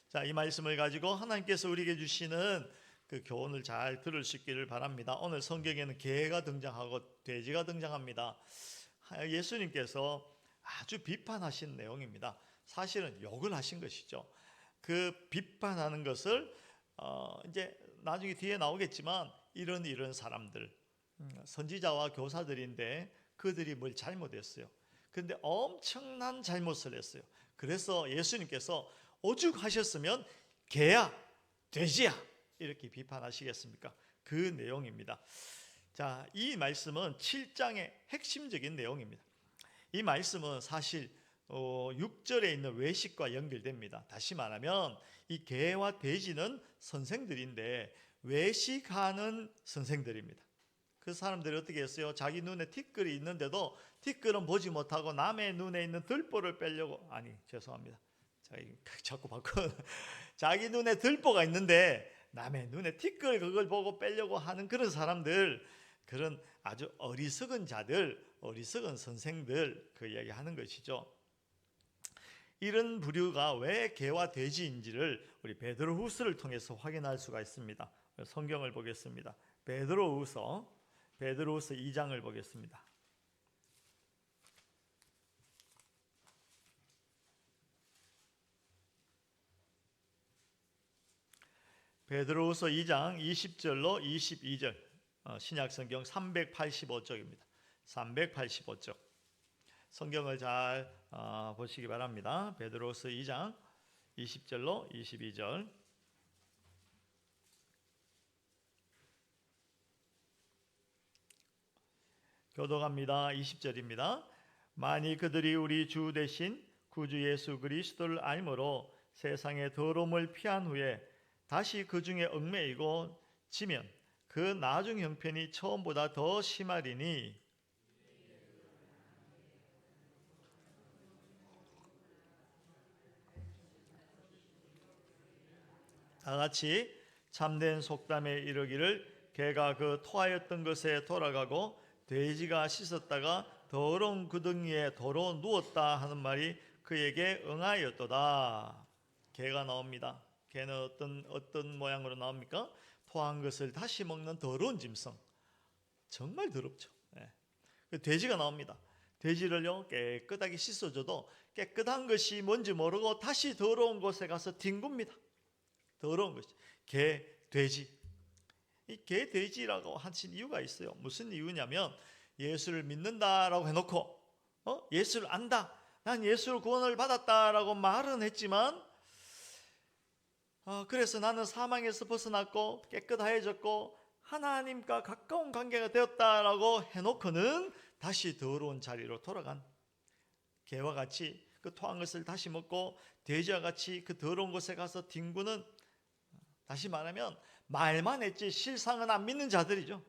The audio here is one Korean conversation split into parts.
자, 이 말씀을 가지고 하나님께서 우리에게 주시는 그 교훈을 잘 들을 수 있기를 바랍니다. 오늘 성경에는 개가 등장하고 돼지가 등장합니다. 예수님께서 아주 비판하신 내용입니다. 사실은 욕을 하신 것이죠. 그 비판하는 것을 이제 나중에 뒤에 나오겠지만 이런 사람들, 선지자와 교사들인데 그들이 뭘 잘못했어요. 그런데 엄청난 잘못을 했어요. 그래서 예수님께서 오죽하셨으면 개야 돼지야 이렇게 비판하시겠습니까? 그 내용입니다. 자, 이 말씀은 7장의 핵심적인 내용입니다. 이 말씀은 사실 6절에 있는 외식과 연결됩니다. 다시 말하면 이 개와 돼지는 선생들인데 외식하는 선생들입니다. 그 사람들이 어떻게 했어요? 자기 눈에 티끌이 있는데도 티끌은 보지 못하고 남의 눈에 있는 들보를 빼려고, 죄송합니다. 자꾸 바꿔. 자기 눈에 들보가 있는데 남의 눈에 티끌 그걸 보고 빼려고 하는 그런 사람들, 그런 아주 어리석은 자들, 어리석은 선생들, 그 이야기 하는 것이죠. 이런 부류가 왜 개와 돼지인지를 우리 베드로후서를 통해서 확인할 수가 있습니다. 성경을 보겠습니다. 베드로후서 2장을 보겠습니다. 베드로후서 2장 20절로 22절, 신약성경 385쪽입니다. 385쪽. 성경을 잘 보시기 바랍니다. 베드로후서 2장 20절로 22절. 교독합니다. 20절입니다. 만일 그들이 우리 주 대신 구주 예수 그리스도를 알므로 세상의 더러움을 피한 후에 다시 그 중에 얽매이고 지면 그 나중 형편이 처음보다 더 심하리니, 다같이 참된 속담에 이르기를 개가 그 토하였던 것에 돌아가고 돼지가 씻었다가 더러운 구덩이에 도로 누웠다 하는 말이 그에게 응하였도다. 개가 나옵니다. 개는 어떤 모양으로 나옵니까? 토한 것을 다시 먹는 더러운 짐승. 정말 더럽죠. 돼지가 나옵니다. 돼지를요 깨끗하게 씻어줘도 깨끗한 것이 뭔지 모르고 다시 더러운 곳에 가서 뒹굽니다. 더러운 것이 개, 돼지. 이 개, 돼지라고 하신 이유가 있어요. 무슨 이유냐면 예수를 믿는다라고 해놓고 예수를 안다, 난 예수를 구원을 받았다라고 말은 했지만 그래서 나는 사망에서 벗어났고 깨끗해졌고 하나님과 가까운 관계가 되었다라고 해놓고는 다시 더러운 자리로 돌아간 개와 같이 그 토한 것을 다시 먹고 돼지와 같이 그 더러운 곳에 가서 뒹구는, 다시 말하면 말만 했지 실상은 안 믿는 자들이죠.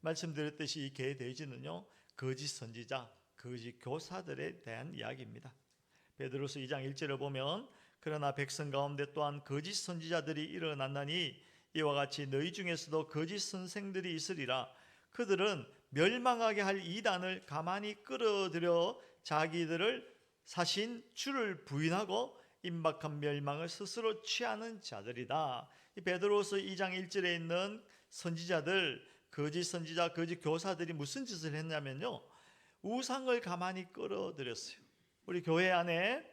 말씀드렸듯이 이 개 돼지는요 거짓 선지자, 거짓 교사들에 대한 이야기입니다. 베드로서 2장 1절을 보면 그러나 백성 가운데 또한 거짓 선지자들이 일어났나니 이와 같이 너희 중에서도 거짓 선생들이 있으리라. 그들은 멸망하게 할 이단을 가만히 끌어들여 자기들을 사신 주를 부인하고 임박한 멸망을 스스로 취하는 자들이다. 이 베드로서 2장 1절에 있는 선지자들, 거짓 선지자, 거짓 교사들이 무슨 짓을 했냐면요, 우상을 가만히 끌어들였어요. 우리 교회 안에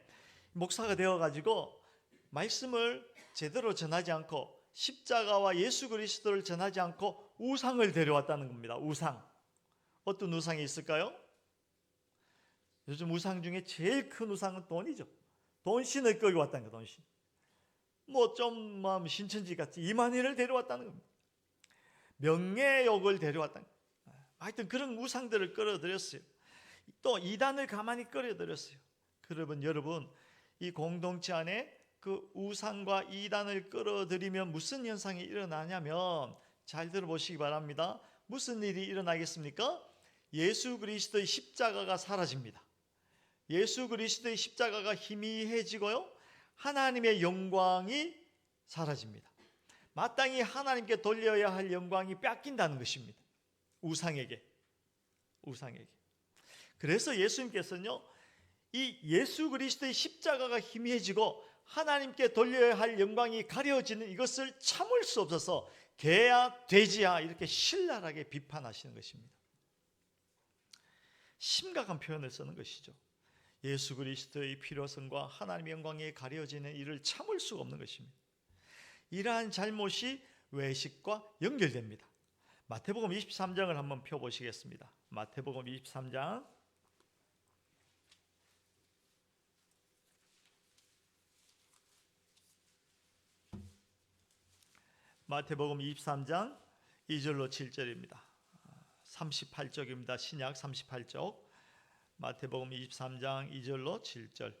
목사가 되어가지고 말씀을 제대로 전하지 않고 십자가와 예수 그리스도를 전하지 않고 우상을 데려왔다는 겁니다. 우상. 어떤 우상이 있을까요? 요즘 우상 중에 제일 큰 우상은 돈이죠. 돈신을 끌고 왔다는 거예요. 돈신. 좀 신천지 같이 이만희를 데려왔다는 겁니다. 명예욕을 데려왔다는 거예요. 하여튼 그런 우상들을 끌어들였어요. 또 이단을 가만히 끌어들였어요. 그러면 여러분, 이 공동체 안에 그 우상과 이단을 끌어들이면 무슨 현상이 일어나냐면, 잘 들어보시기 바랍니다. 무슨 일이 일어나겠습니까? 예수 그리스도의 십자가가 사라집니다. 예수 그리스도의 십자가가 희미해지고요, 하나님의 영광이 사라집니다. 마땅히 하나님께 돌려야 할 영광이 뺏긴다는 것입니다. 우상에게. 그래서 예수님께서는요, 이 예수 그리스도의 십자가가 희미해지고 하나님께 돌려야 할 영광이 가려지는 이것을 참을 수 없어서 개야 돼지야 이렇게 신랄하게 비판하시는 것입니다. 심각한 표현을 쓰는 것이죠. 예수 그리스도의 필요성과 하나님의 영광이 가려지는 이를 참을 수가 없는 것입니다. 이러한 잘못이 외식과 연결됩니다. 마태복음 23장을 한번 펴보시겠습니다. 마태복음 23장 마태복음 23장 2절로 7절입니다. 38쪽입니다. 신약 38쪽 마태복음 23장 2절로 7절.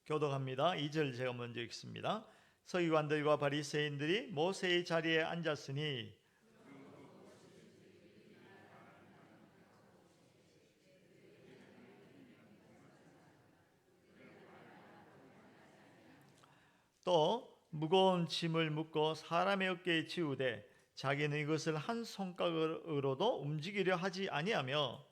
교독합니다. 2절 제가 먼저 읽습니다. 서기관들과 바리새인들이 모세의 자리에 앉았으니 또 무거운 짐을 묶어 사람의 어깨에 지우되 자기는 이것을 한 손가락으로도 움직이려 하지 아니하며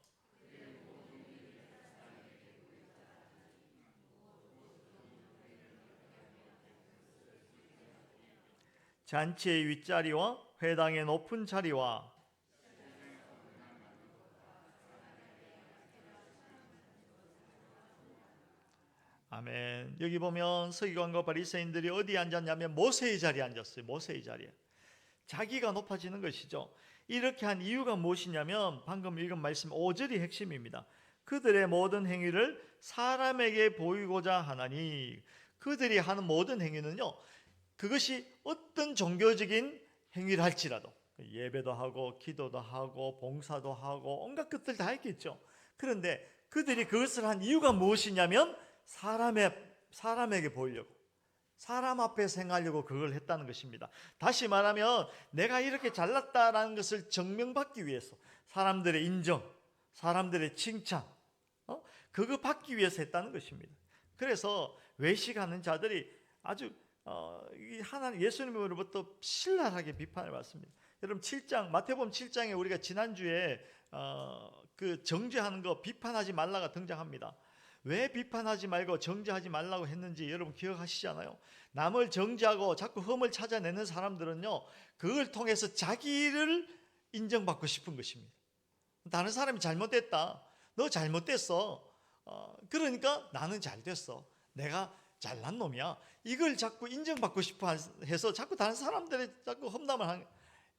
잔치의 윗자리와 회당의 높은 자리와 아멘. 여기 보면 서기관과 바리새인들이 어디에 앉았냐면 모세의 자리에 앉았어요. 모세의 자리에. 자기가 높아지는 것이죠. 이렇게 한 이유가 무엇이냐면 방금 읽은 말씀 5절이 핵심입니다. 그들의 모든 행위를 사람에게 보이고자 하나니 그들이 하는 모든 행위는요. 그것이 어떤 종교적인 행위를 할지라도 예배도 하고 기도도 하고 봉사도 하고 온갖 것들 다 했겠죠. 그런데 그들이 그것을 한 이유가 무엇이냐면 사람에게 보이려고 사람 앞에서 행하려고 그걸 했다는 것입니다. 다시 말하면 내가 이렇게 잘났다라는 것을 증명받기 위해서 사람들의 인정, 사람들의 칭찬 그거 받기 위해서 했다는 것입니다. 그래서 외식하는 자들이 아주 하나님 예수님으로부터 신랄하게 비판을 받습니다. 여러분 7장 마태복음 7장에 우리가 지난주에 그 정죄하는 거 비판하지 말라가 등장합니다. 왜 비판하지 말고 정죄하지 말라고 했는지 여러분 기억하시잖아요. 남을 정죄하고 자꾸 흠을 찾아내는 사람들은요. 그걸 통해서 자기를 인정받고 싶은 것입니다. 다른 사람이 잘못됐다. 너 잘못됐어. 그러니까 나는 잘됐어. 내가 잘난 놈이야. 이걸 자꾸 인정받고 싶어 해서 자꾸 다른 사람들이 자꾸 험담을 하는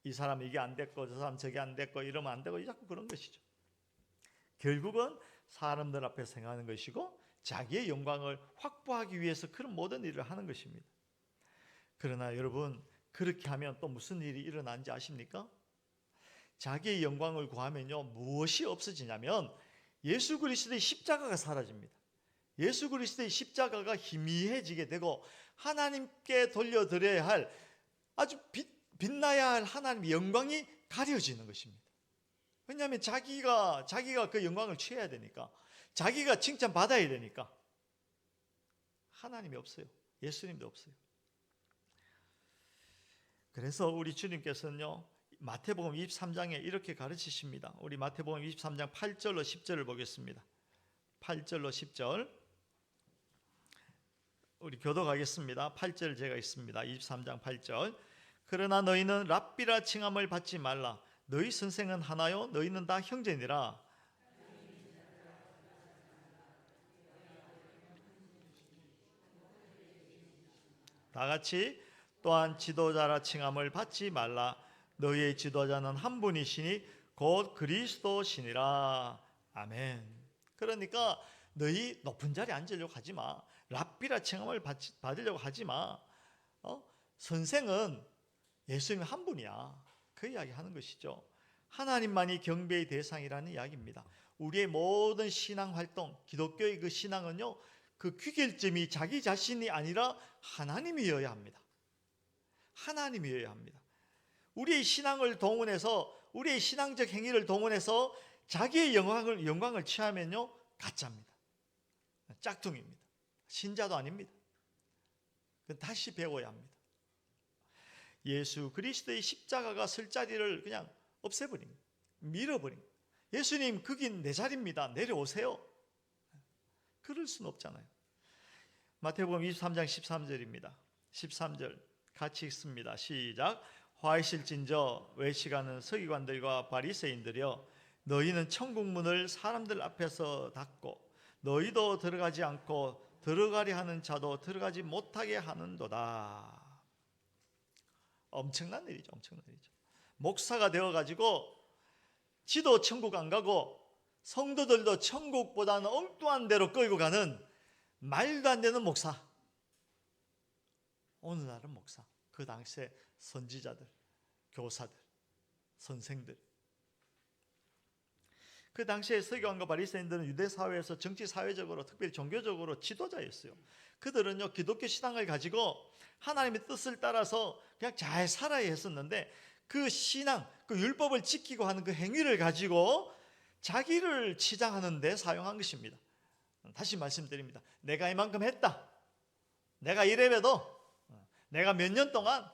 이 사람 이게 안 됐고 저 사람 저게 안 됐고 이러면 안 되고 자꾸 그런 것이죠. 결국은 사람들 앞에서 행하는 것이고 자기의 영광을 확보하기 위해서 그런 모든 일을 하는 것입니다. 그러나 여러분 그렇게 하면 또 무슨 일이 일어나는지 아십니까? 자기의 영광을 구하면요 무엇이 없어지냐면 예수 그리스도의 십자가가 사라집니다. 예수 그리스도의 십자가가 희미해지게 되고 하나님께 돌려드려야 할 아주 빛나야 할 하나님의 영광이 가려지는 것입니다. 왜냐하면 자기가 그 영광을 취해야 되니까 자기가 칭찬받아야 되니까 하나님이 없어요. 예수님도 없어요. 그래서 우리 주님께서는요 마태복음 23장에 이렇게 가르치십니다. 우리 마태복음 23장 8절로 10절을 보겠습니다. 8절로 10절 우리 교독하겠습니다. 8절 제가 있습니다. 23장 8절 그러나 너희는 랍비라 칭함을 받지 말라. 너희 선생은 하나요? 너희는 다 형제니라. 다 같이 또한 지도자라 칭함을 받지 말라. 너희의 지도자는 한 분이시니 곧 그리스도시니라. 아멘. 그러니까 너희 높은 자리에 앉으려고 하지 마. 랍비라 칭함을 받으려고 하지 마. 선생은 예수님 한 분이야. 그 이야기 하는 것이죠. 하나님만이 경배의 대상이라는 이야기입니다. 우리의 모든 신앙 활동, 기독교의 그 신앙은요, 그 귀결점이 자기 자신이 아니라 하나님이어야 합니다. 하나님이어야 합니다. 우리의 신앙을 동원해서, 우리의 신앙적 행위를 동원해서 자기의 영광을 취하면요, 가짜입니다. 짝퉁입니다. 신자도 아닙니다. 다시 배워야 합니다. 예수 그리스도의 십자가가 설 자리를 그냥 없애버린, 밀어버린. 예수님 거긴 내 자리입니다. 내려오세요. 그럴 수는 없잖아요. 마태복음 23장 13절입니다. 13절 같이 읽습니다. 시작. 화 있을진저 외식하는 서기관들과 바리새인들이여, 너희는 천국 문을 사람들 앞에서 닫고 너희도 들어가지 않고 들어가려 하는 자도 들어가지 못하게 하는도다. 엄청난 일이죠. 엄청난 일이죠. 목사가 되어가지고 지도 천국 안 가고 성도들도 천국보다는 엉뚱한 데로 끌고 가는 말도 안 되는 목사. 오늘날은 목사, 그 당시에 선지자들, 교사들, 선생들, 그 당시에 서기관과 바리새인들은 유대 사회에서 정치 사회적으로 특별히 종교적으로 지도자였어요. 그들은요 기독교 신앙을 가지고 하나님의 뜻을 따라서 그냥 잘 살아야 했었는데, 그 신앙, 그 율법을 지키고 하는 그 행위를 가지고 자기를 치장하는 데 사용한 것입니다. 다시 말씀드립니다. 내가 이만큼 했다, 내가 이래봬도, 내가 몇 년 동안,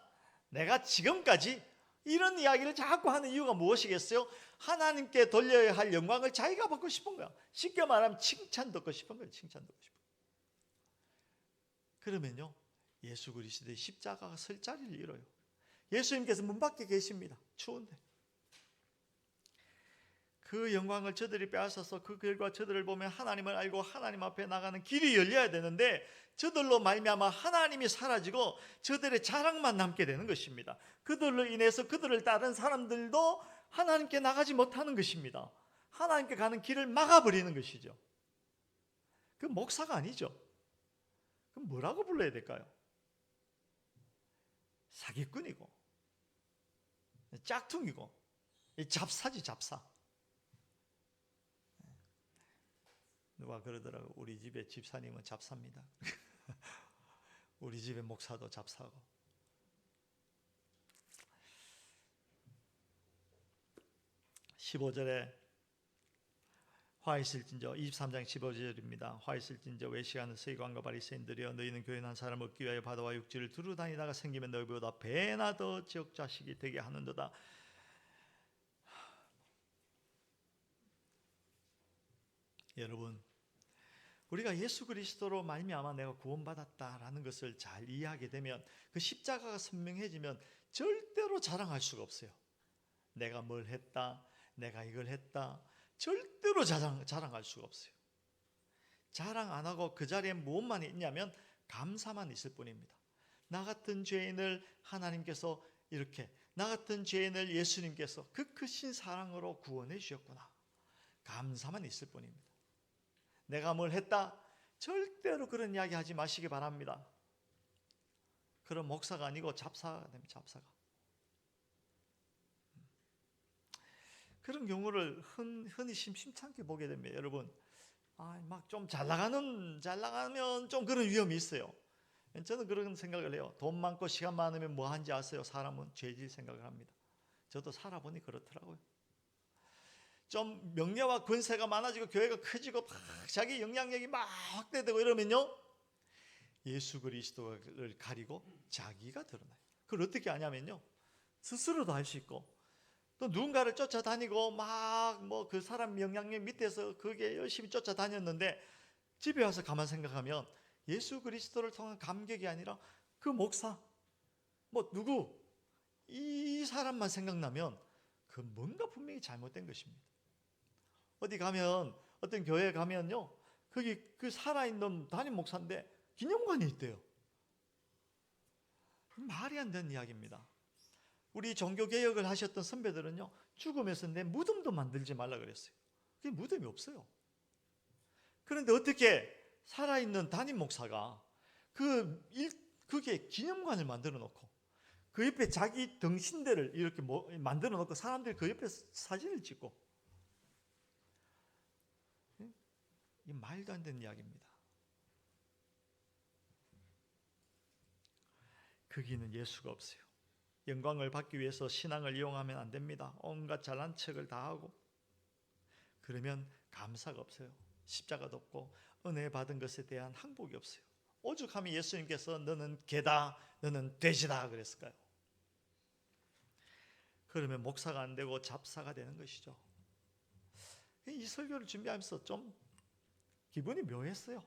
내가 지금까지, 이런 이야기를 자꾸 하는 이유가 무엇이겠어요? 하나님께 돌려야 할 영광을 자기가 받고 싶은 거야. 쉽게 말하면 칭찬 듣고 싶은 거예요. 칭찬 듣고 싶은 거예요. 그러면요 예수 그리스도의 십자가가 설 자리를 잃어요. 예수님께서 문 밖에 계십니다. 추운데. 그 영광을 저들이 빼앗아서 그 결과 저들을 보면 하나님을 알고 하나님 앞에 나가는 길이 열려야 되는데, 저들로 말미암아 하나님이 사라지고 저들의 자랑만 남게 되는 것입니다. 그들로 인해서 그들을 따른 사람들도 하나님께 나가지 못하는 것입니다. 하나님께 가는 길을 막아버리는 것이죠. 그 목사가 아니죠. 그럼 뭐라고 불러야 될까요? 사기꾼이고 짝퉁이고 잡사지, 잡사. 누가 그러더라고, 우리 집에 집사님은 잡사입니다. 우리 집에 목사도 잡사고. 15절에 화 있을진저, 23장 15절입니다. 화 있을진저 외식하는 서기관과 바리새인들이여, 너희는 교인 한 사람 얻기 위하여 바다와 육지를 두루 다니다가 생기면 너희보다 배나 더 지역 자식이 되게 하는도다. 여러분, 우리가 예수 그리스도로 말미암아 내가 구원받았다라는 것을 잘 이해하게 되면, 그 십자가가 선명해지면 절대로 자랑할 수가 없어요. 내가 뭘 했다, 내가 이걸 했다, 절대로 자랑할 수가 없어요. 자랑 안 하고 그 자리에 무엇만 있냐면 감사만 있을 뿐입니다. 나 같은 죄인을 하나님께서 이렇게, 나 같은 죄인을 예수님께서 그 크신 사랑으로 구원해 주셨구나, 감사만 있을 뿐입니다. 내가 뭘 했다, 절대로 그런 이야기 하지 마시기 바랍니다. 그런 목사가 아니고 잡사가 됩니다. 잡사가. 그런 경우를 흔히 심심찮게 보게 됩니다. 여러분, 막 좀 잘 나가면 좀 그런 위험이 있어요. 저는 그런 생각을 해요. 돈 많고 시간 많으면 뭐 하는지 아세요? 사람은 죄질 생각을 합니다. 저도 살아보니 그렇더라고요. 좀 명예와 권세가 많아지고 교회가 커지고 막 자기 영향력이 막 확대되고 이러면요, 예수 그리스도를 가리고 자기가 드러나요. 그걸 어떻게 하냐면요, 스스로도 할 수 있고 또 누군가를 쫓아다니고 막 뭐 그 사람 영향력 밑에서 그게 열심히 쫓아다녔는데, 집에 와서 가만 생각하면 예수 그리스도를 통한 감격이 아니라 그 목사, 뭐 누구, 이 사람만 생각나면 그 뭔가 분명히 잘못된 것입니다. 어디 가면, 어떤 교회에 가면요, 거기 그 살아있는 담임 목사인데 기념관이 있대요. 말이 안 되는 이야기입니다. 우리 종교개혁을 하셨던 선배들은요, 죽으면서 내 무덤도 만들지 말라 그랬어요. 그게 무덤이 없어요. 그런데 어떻게 살아있는 담임 목사가 그게 기념관을 만들어 놓고 그 옆에 자기 등신대를 이렇게 만들어 놓고 사람들이 그 옆에 사진을 찍고, 이 말도 안 되는 이야기입니다. 거기는 예수가 없어요. 영광을 받기 위해서 신앙을 이용하면 안 됩니다. 온갖 잘난 척을 다 하고 그러면 감사가 없어요. 십자가도 없고 은혜 받은 것에 대한 항복이 없어요. 오죽하면 예수님께서 너는 개다, 너는 돼지다 그랬을까요? 그러면 목사가 안 되고 잡사가 되는 것이죠. 이 설교를 준비하면서 좀 기분이 묘했어요.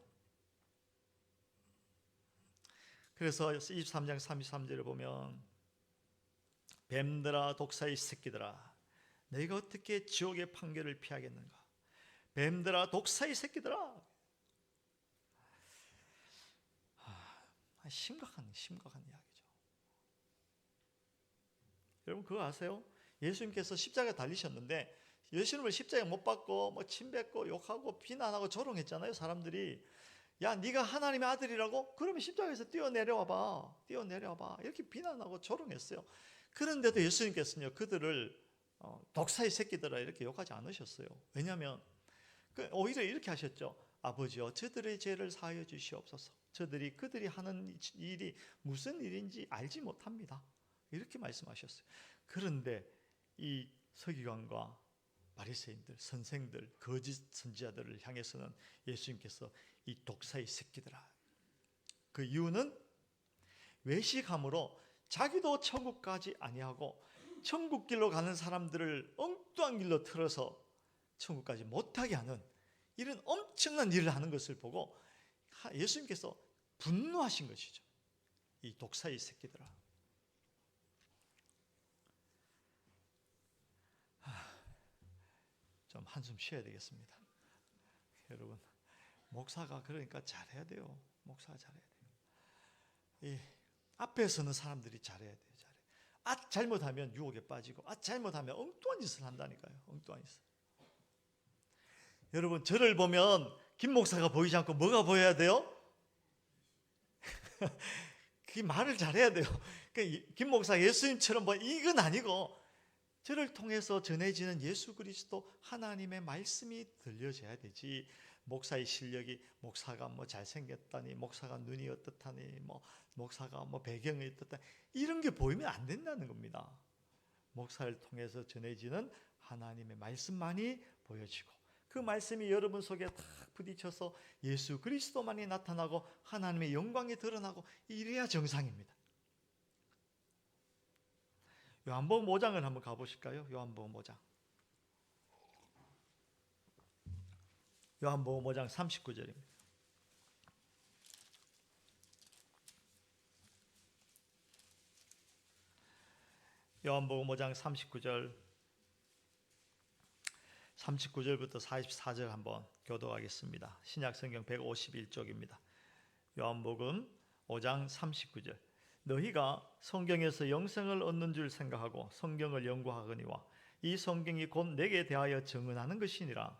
그래서 23장 33절을 보면 뱀들아 독사의 새끼들아 너희가 어떻게 지옥의 판결을 피하겠는가. 뱀들아 독사의 새끼들아. 심각한 이야기죠. 여러분 그거 아세요? 예수님께서 십자가에 달리셨는데 예수님을 십자가에 못 박고 침뱉고 욕하고 비난하고 조롱했잖아요. 사람들이 야 네가 하나님의 아들이라고? 그러면 십자가에서 뛰어내려와봐 이렇게 비난하고 조롱했어요. 그런데도 예수님께서는요 그들을 독사의 새끼들아 이렇게 욕하지 않으셨어요. 왜냐하면 오히려 이렇게 하셨죠. 아버지여 저들의 죄를 사하여 주시옵소서. 그들이 하는 일이 무슨 일인지 알지 못합니다. 이렇게 말씀하셨어요. 그런데 이 서기관과 바리새인들, 선생들, 거짓 선지자들을 향해서는 예수님께서 이 독사의 새끼들아. 그 이유는 외식함으로 자기도 천국까지 아니하고 천국 길로 가는 사람들을 엉뚱한 길로 틀어서 천국까지 못하게 하는 이런 엄청난 일을 하는 것을 보고 예수님께서 분노하신 것이죠. 이 독사의 새끼들아. 좀 한숨 쉬어야 되겠습니다. 여러분 목사가 그러니까 잘해야 돼요. 목사가 잘해야 돼요. 이 앞에서는 사람들이 잘해야 돼요. 잘못하면 유혹에 빠지고 잘못하면 엉뚱한 짓을 한다니까요. 엉뚱한 짓을. 여러분 저를 보면 김 목사가 보이지 않고 뭐가 보여야 돼요? 그 말을 잘해야 돼요. 김 목사 예수님처럼 이건 아니고 저를 통해서 전해지는 예수 그리스도 하나님의 말씀이 들려져야 되지. 목사의 실력이 목사가 잘생겼다니 목사가 눈이 어떻다니 목사가 배경이 어떻다니 이런 게 보이면 안 된다는 겁니다. 목사를 통해서 전해지는 하나님의 말씀만이 보여지고 그 말씀이 여러분 속에 탁 부딪혀서 예수 그리스도만이 나타나고 하나님의 영광이 드러나고 이래야 정상입니다. 요한복음 5장을 한번 가보실까요? 요한복음 5장. 요한복음 5장 39절입니다. 요한복음 5장 39절부터 44절 한번 교독하겠습니다. 신약성경 151쪽입니다. 요한복음 5장 39절. 너희가 성경에서 영생을 얻는 줄 생각하고 성경을 연구하거니와 이 성경이 곧 내게 대하여 증언하는 것이니라.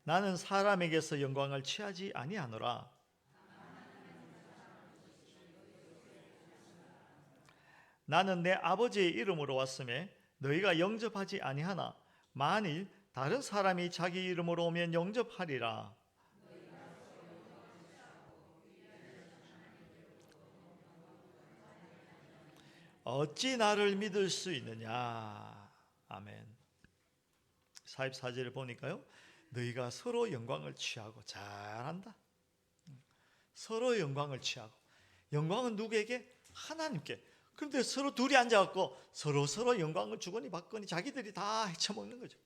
나는 사람에게서 영광을 취하지 아니하노라. 나는 내 아버지의 이름으로 왔음에 너희가 영접하지 아니하나 만일 다른 사람이 자기 이름으로 오면 영접하리라. 어찌 나를 믿을 수 있느냐. 아멘. 44절을 보니까요. 너희가 서로 영광을 취하고 잘한다. 서로 영광을 취하고. 영광은 누구에게? 하나님께. 그런데 서로 둘이 앉아갖고 서로 영광을 주거니 받거니 자기들이 다 헤쳐먹는 거죠.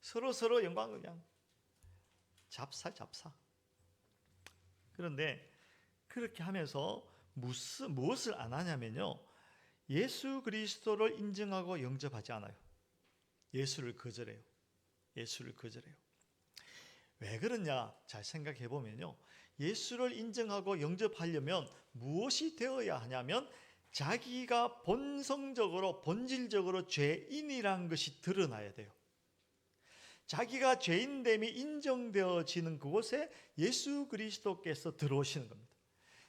서로 영광을 그냥 잡사. 그런데 그렇게 하면서 무엇을 안 하냐면요. 예수 그리스도를 인정하고 영접하지 않아요. 예수를 거절해요. 왜 그러냐? 잘 생각해 보면요. 예수를 인정하고 영접하려면 무엇이 되어야 하냐면 자기가 본질적으로 죄인이란 것이 드러나야 돼요. 자기가 죄인됨이 인정되어지는 그곳에 예수 그리스도께서 들어오시는 겁니다.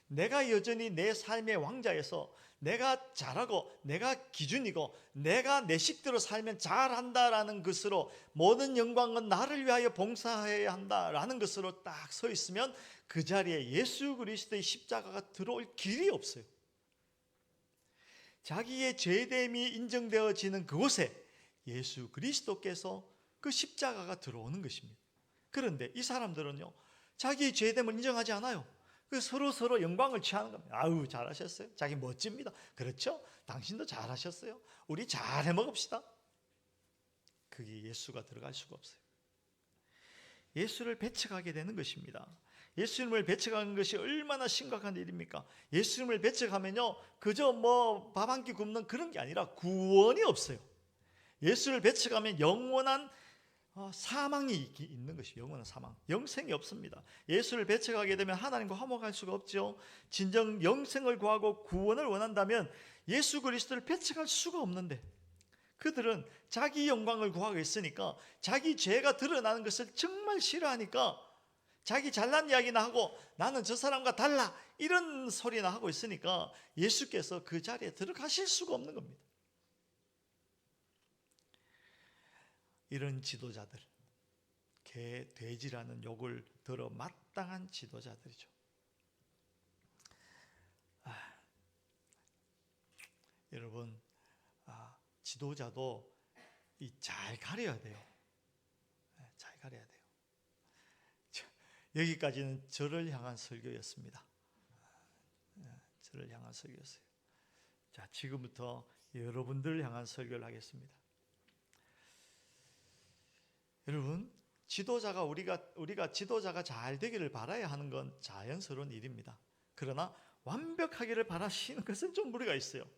내가 여전히 내 삶의 왕자에서 내가 잘하고 내가 기준이고 내가 내 식대로 살면 잘한다라는 것으로 모든 영광은 나를 위하여 봉사해야 한다라는 것으로 딱 서 있으면 그 자리에 예수 그리스도의 십자가가 들어올 길이 없어요. 자기의 죄됨이 인정되어지는 그곳에 예수 그리스도께서 그 십자가가 들어오는 것입니다. 그런데 이 사람들은요, 자기의 죄됨을 인정하지 않아요. 서로 영광을 취하는 겁니다. 아유, 잘하셨어요. 자기 멋집니다. 그렇죠? 당신도 잘하셨어요. 우리 잘 해먹읍시다. 그게 예수가 들어갈 수가 없어요. 예수를 배척하게 되는 것입니다. 예수님을 배척하는 것이 얼마나 심각한 일입니까? 예수님을 배척하면요, 그저 밥 한 끼 굶는 그런 게 아니라 구원이 없어요. 예수를 배척하면 영원한 사망이 있는 것이 영원한 사망, 영생이 없습니다. 예수를 배척하게 되면 하나님과 화목할 수가 없죠. 진정 영생을 구하고 구원을 원한다면 예수 그리스도를 배척할 수가 없는데, 그들은 자기 영광을 구하고 있으니까, 자기 죄가 드러나는 것을 정말 싫어하니까 자기 잘난 이야기나 하고 나는 저 사람과 달라 이런 소리나 하고 있으니까 예수께서 그 자리에 들어가실 수가 없는 겁니다. 이런 지도자들, 개, 돼지라는 욕을 들어 마땅한 지도자들이죠. 여러분, 지도자도 잘 가려야 돼요. 잘 가려야 돼요. 여기까지는 저를 향한 설교였습니다. 저를 향한 설교였어요. 자, 지금부터 여러분들을 향한 설교를 하겠습니다. 여러분, 지도자가 우리가 지도자가 잘 되기를 바라야 하는 건 자연스러운 일입니다. 그러나 완벽하기를 바라시는 것은 좀 무리가 있어요.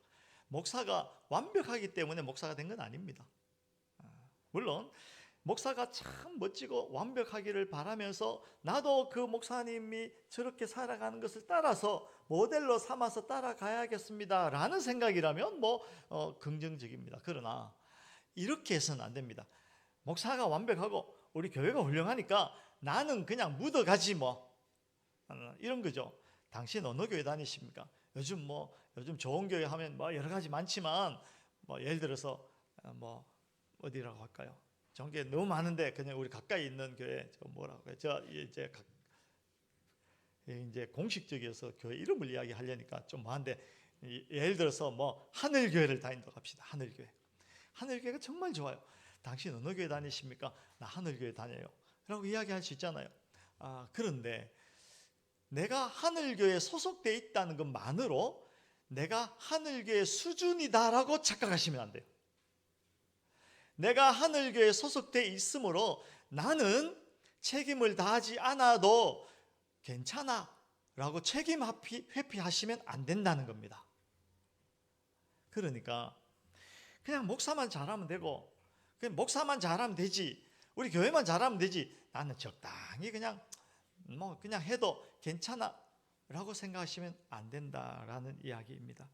목사가 완벽하기 때문에 목사가 된 건 아닙니다. 물론 목사가 참 멋지고 완벽하기를 바라면서 나도 그 목사님이 저렇게 살아가는 것을 따라서 모델로 삼아서 따라가야겠습니다 라는 생각이라면 긍정적입니다. 그러나 이렇게 해서는 안 됩니다. 목사가 완벽하고 우리 교회가 훌륭하니까 나는 그냥 묻어가지 이런 거죠. 당신 어느 교회 다니십니까? 요즘 좋은 교회 하면 여러 가지 많지만 예를 들어서 어디라고 할까요? 좋은 교회 너무 많은데 그냥 우리 가까이 있는 교회 뭐라고 해요? 이제 공식적이어서 교회 이름을 이야기하려니까 좀 뭐한데, 예를 들어서 하늘교회를 다닌다고 합시다. 하늘교회가 정말 좋아요. 당신 어느 교회 다니십니까? 나 하늘교회 다녀요 라고 이야기할 수 있잖아요. 그런데 내가 하늘교회에 소속되어 있다는 것만으로 내가 하늘교회 수준이다라고 착각하시면 안 돼요. 내가 하늘교회에 소속되어 있으므로 나는 책임을 다하지 않아도 괜찮아 라고 책임 회피하시면 안 된다는 겁니다. 그러니까 그냥 목사만 잘하면 되고, 그냥 목사만 잘하면 되지, 우리 교회만 잘하면 되지, 나는 적당히 그냥 해도 괜찮아 라고 생각하시면 안 된다라는 이야기입니다.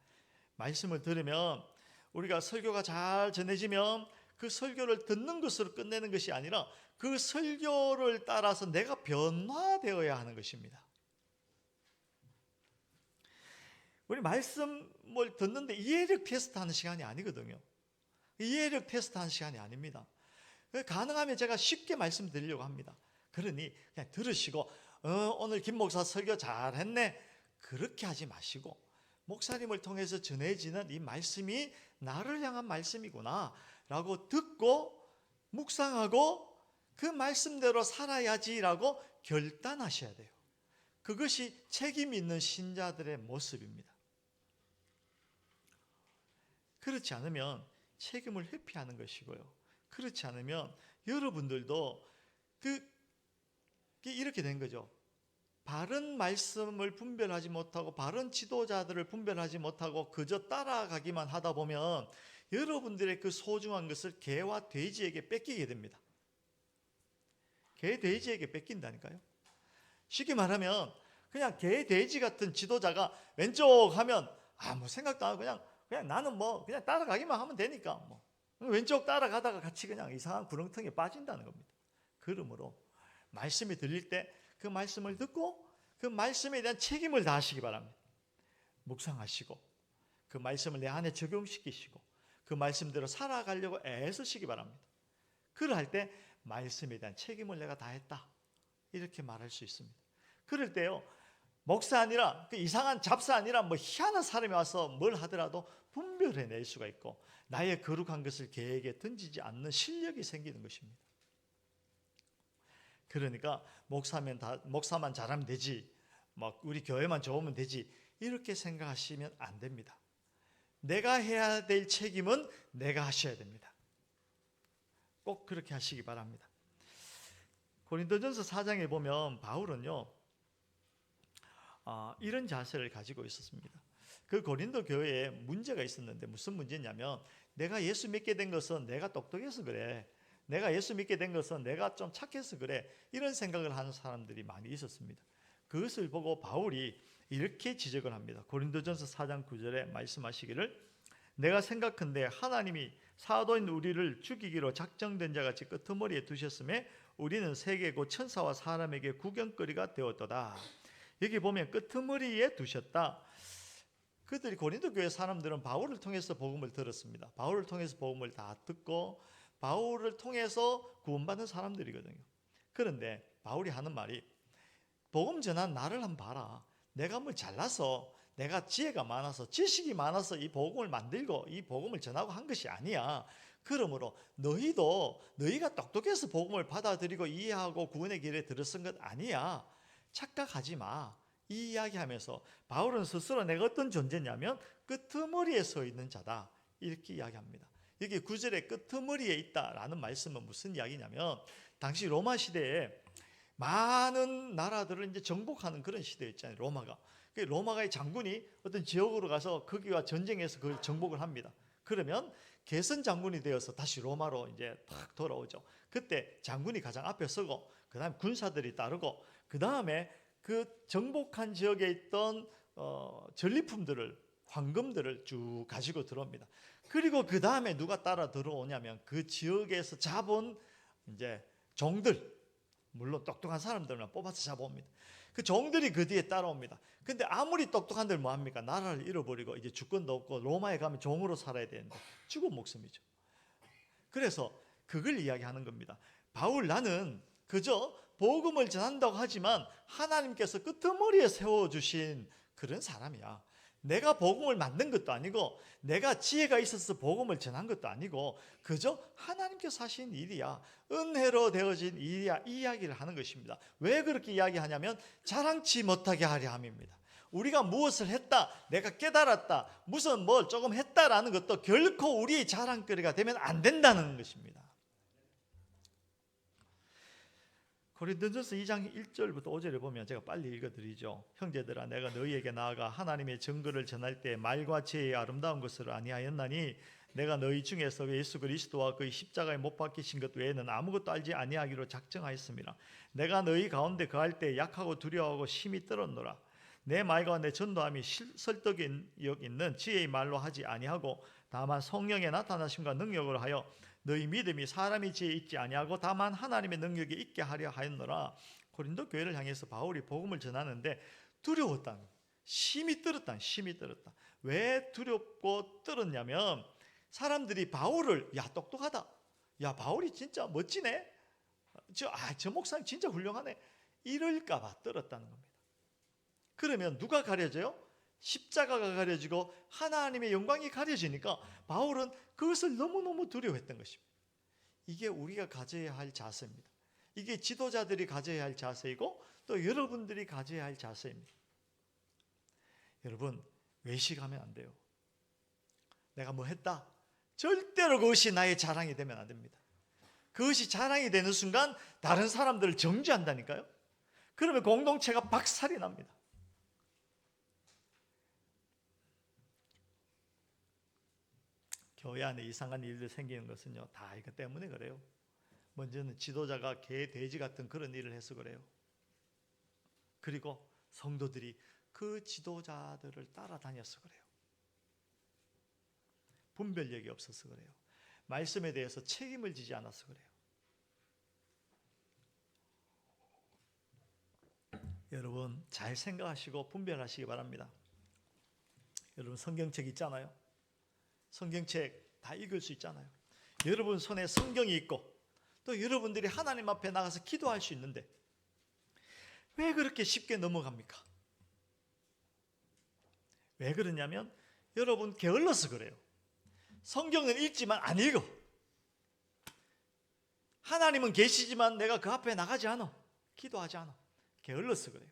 말씀을 들으면, 우리가 설교가 잘 전해지면 그 설교를 듣는 것으로 끝내는 것이 아니라 그 설교를 따라서 내가 변화되어야 하는 것입니다. 우리 말씀을 듣는데 이해력 테스트 하는 시간이 아니거든요. 이해력 테스트 하는 시간이 아닙니다. 가능하면 제가 쉽게 말씀드리려고 합니다. 그러니 그냥 들으시고 오늘 김 목사 설교 잘했네 그렇게 하지 마시고, 목사님을 통해서 전해지는 이 말씀이 나를 향한 말씀이구나 라고 듣고 묵상하고 그 말씀대로 살아야지라고 결단하셔야 돼요. 그것이 책임 있는 신자들의 모습입니다. 그렇지 않으면 책임을 회피하는 것이고요. 그렇지 않으면 여러분들도 이렇게 된 거죠. 바른 말씀을 분별하지 못하고 바른 지도자들을 분별하지 못하고 그저 따라가기만 하다 보면 여러분들의 그 소중한 것을 개와 돼지에게 뺏기게 됩니다. 개, 돼지에게 뺏긴다니까요. 쉽게 말하면 그냥 개, 돼지 같은 지도자가 왼쪽 하면 아무 생각도 안 하고 그냥 나는 그냥 따라가기만 하면 되니까 왼쪽 따라가다가 같이 그냥 이상한 구렁텅이에 빠진다는 겁니다. 그러므로 말씀이 들릴 때 그 말씀을 듣고 그 말씀에 대한 책임을 다하시기 바랍니다. 묵상하시고 그 말씀을 내 안에 적용시키시고 그 말씀대로 살아가려고 애쓰시기 바랍니다. 그럴 때 말씀에 대한 책임을 내가 다했다 이렇게 말할 수 있습니다. 그럴 때요, 목사 아니라 그 이상한 잡사 아니라 희한한 사람이 와서 뭘 하더라도 분별해낼 수가 있고 나의 거룩한 것을 개에게 던지지 않는 실력이 생기는 것입니다. 그러니까 목사만 잘하면 되지, 막 우리 교회만 좋으면 되지 이렇게 생각하시면 안 됩니다. 내가 해야 될 책임은 내가 하셔야 됩니다. 꼭 그렇게 하시기 바랍니다. 고린도전서 4장에 보면 바울은요 이런 자세를 가지고 있었습니다. 그 고린도 교회에 문제가 있었는데 무슨 문제냐면 내가 예수 믿게 된 것은 내가 똑똑해서 그래, 내가 예수 믿게 된 것은 내가 좀 착해서 그래, 이런 생각을 하는 사람들이 많이 있었습니다. 그것을 보고 바울이 이렇게 지적을 합니다. 고린도전서 4장 9절에 말씀하시기를 내가 생각한데 하나님이 사도인 우리를 죽이기로 작정된 자같이 끄트머리에 두셨음에 우리는 세계 곧 천사와 사람에게 구경거리가 되었도다. 여기 보면 끄트머리에 두셨다. 그들이 고린도 교회 사람들은 바울을 통해서 복음을 들었습니다. 바울을 통해서 복음을 다 듣고 바울을 통해서 구원받은 사람들이거든요. 그런데 바울이 하는 말이 복음 전한 나를 한번 봐라. 내가 뭘 잘나서 내가 지혜가 많아서 지식이 많아서 이 복음을 만들고 이 복음을 전하고 한 것이 아니야. 그러므로 너희가 똑똑해서 복음을 받아들이고 이해하고 구원의 길에 들어선 것 아니야. 착각하지 마. 이 이야기하면서 바울은 스스로 내가 어떤 존재냐면 끄트머리에 서 있는 자다 이렇게 이야기합니다. 여기 9절에 끄트머리에 있다라는 말씀은 무슨 이야기냐면 당시 로마 시대에 많은 나라들을 이제 정복하는 그런 시대였잖아요. 로마가의 장군이 어떤 지역으로 가서 거기와 전쟁해서 그걸 정복을 합니다. 그러면 개선 장군이 되어서 다시 로마로 이제 탁 돌아오죠. 그때 장군이 가장 앞에 서고 그다음에 군사들이 따르고 그다음에 그 정복한 지역에 있던 전리품들을 황금들을 쭉 가지고 들어옵니다. 그리고 그 다음에 누가 따라 들어오냐면 그 지역에서 잡은 이제 종들, 물론 똑똑한 사람들만 뽑아서 잡아옵니다. 그 종들이 그 뒤에 따라옵니다. 근데 아무리 똑똑한들 뭐합니까? 나라를 잃어버리고 이제 주권도 없고 로마에 가면 종으로 살아야 되는데 죽은 목숨이죠. 그래서 그걸 이야기하는 겁니다. 바울 나는 그저 복음을 전한다고 하지만 하나님께서 끄트머리에 세워주신 그런 사람이야. 내가 복음을 만든 것도 아니고 내가 지혜가 있어서 복음을 전한 것도 아니고 그저 하나님께서 하신 일이야. 은혜로 되어진 일이야. 이 이야기를 하는 것입니다. 왜 그렇게 이야기하냐면 자랑치 못하게 하려 함입니다. 우리가 무엇을 했다, 내가 깨달았다, 무슨 뭘 조금 했다라는 것도 결코 우리의 자랑거리가 되면 안 된다는 것입니다. 고린도전서 2장 1절부터 5절에 보면 제가 빨리 읽어드리죠. 형제들아 내가 너희에게 나아가 하나님의 증거를 전할 때 말과 지혜의 아름다운 것을 아니하였나니 내가 너희 중에서 예수 그리스도와 그의 십자가에 못 박히신 것 외에는 아무것도 알지 아니하기로 작정하였습니다. 내가 너희 가운데 거할 때 약하고 두려워하고 심히 떨었노라. 내 말과 내 전도함이 설득력 있는 지혜의 말로 하지 아니하고 다만 성령의 나타나심과 능력으로 하여 너희 믿음이 사람의 지혜에 있지 아니하고 다만 하나님의 능력에 있게 하려 하였노라. 고린도 교회를 향해서 바울이 복음을 전하는데 두려웠다. 심히 떨었다. 왜 두렵고 떨었냐면 사람들이 바울을 야 똑똑하다. 야 바울이 진짜 멋지네. 저 목사님 진짜 훌륭하네. 이럴까 봐 떨었다는 겁니다. 그러면 누가 가려져요? 십자가가 가려지고 하나님의 영광이 가려지니까 바울은 그것을 너무너무 두려워했던 것입니다. 이게 우리가 가져야 할 자세입니다. 이게 지도자들이 가져야 할 자세이고 또 여러분들이 가져야 할 자세입니다. 여러분 외식하면 안 돼요. 내가 뭐 했다. 절대로 그것이 나의 자랑이 되면 안 됩니다. 그것이 자랑이 되는 순간 다른 사람들을 정죄한다니까요. 그러면 공동체가 박살이 납니다. 교회 안에 이상한 일들 생기는 것은요 다 이거 때문에 그래요. 먼저는 지도자가 개, 돼지 같은 그런 일을 해서 그래요. 그리고 성도들이 그 지도자들을 따라다녀서 그래요. 분별력이 없어서 그래요. 말씀에 대해서 책임을 지지 않아서 그래요. 여러분 잘 생각하시고 분별하시기 바랍니다. 여러분 성경책 있잖아요. 성경책 다 읽을 수 있잖아요. 여러분 손에 성경이 있고 또 여러분들이 하나님 앞에 나가서 기도할 수 있는데 왜 그렇게 쉽게 넘어갑니까? 왜 그러냐면 여러분 게을러서 그래요. 성경은 읽지만 안 읽어. 하나님은 계시지만 내가 그 앞에 나가지 않아. 기도하지 않아. 게을러서 그래요.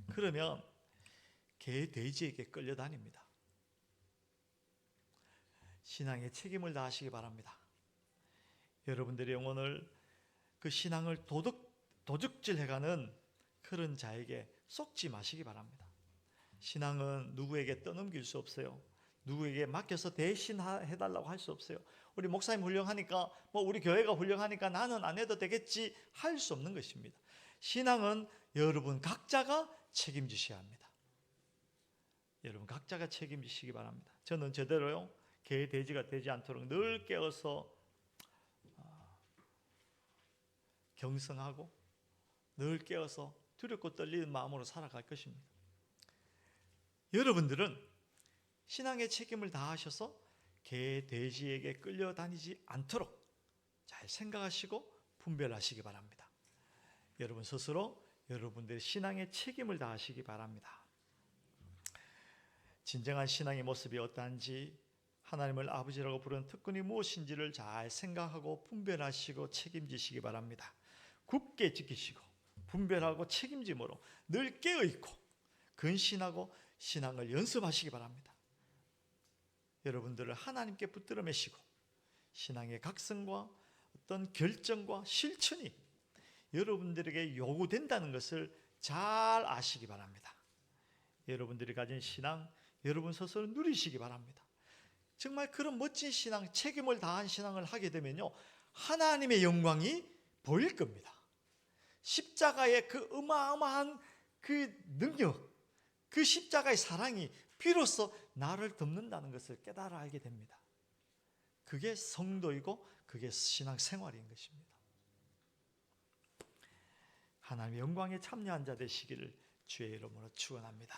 그러면 개 돼지에게 끌려다닙니다. 신앙의 책임을 다하시기 바랍니다. 여러분들의 영혼을 그 신앙을 도둑질해가는 그런 자에게 속지 마시기 바랍니다. 신앙은 누구에게 떠넘길 수 없어요. 누구에게 맡겨서 대신 해달라고 할 수 없어요. 우리 목사님 훌륭하니까, 우리 교회가 훌륭하니까 나는 안 해도 되겠지 할 수 없는 것입니다. 신앙은 여러분 각자가 책임지셔야 합니다. 여러분 각자가 책임지시기 바랍니다. 저는 제대로요, 개 돼지가 되지 않도록 늘 깨어서 경성하고 늘 깨어서 두렵고 떨리는 마음으로 살아갈 것입니다. 여러분들은 신앙의 책임을 다하셔서 개, 돼지에게 끌려다니지 않도록 잘 생각하시고 분별하시기 바랍니다. 여러분 스스로 여러분들의 신앙의 책임을 다하시기 바랍니다. 진정한 신앙의 모습이 어떠한지, 하나님을 아버지라고 부르는 특권이 무엇인지를 잘 생각하고 분별하시고 책임지시기 바랍니다. 굳게 지키시고 분별하고 책임짐으로 늘 깨어있고 근신하고 신앙을 연습하시기 바랍니다. 여러분들을 하나님께 붙들어 매시고 신앙의 각성과 어떤 결정과 실천이 여러분들에게 요구된다는 것을 잘 아시기 바랍니다. 여러분들이 가진 신앙, 여러분 스스로 누리시기 바랍니다. 정말 그런 멋진 신앙, 책임을 다한 신앙을 하게 되면요, 하나님의 영광이 보일 겁니다. 십자가의 그 어마어마한 그 능력, 그 십자가의 사랑이 비로소 나를 덮는다는 것을 깨달아 알게 됩니다. 그게 성도이고 그게 신앙생활인 것입니다. 하나님의 영광에 참여한 자 되시기를 주의 이름으로 축원합니다.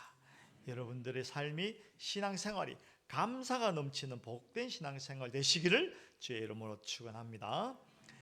여러분들의 삶이, 신앙생활이 감사가 넘치는 복된 신앙생활 되시기를 주의 이름으로 축원합니다.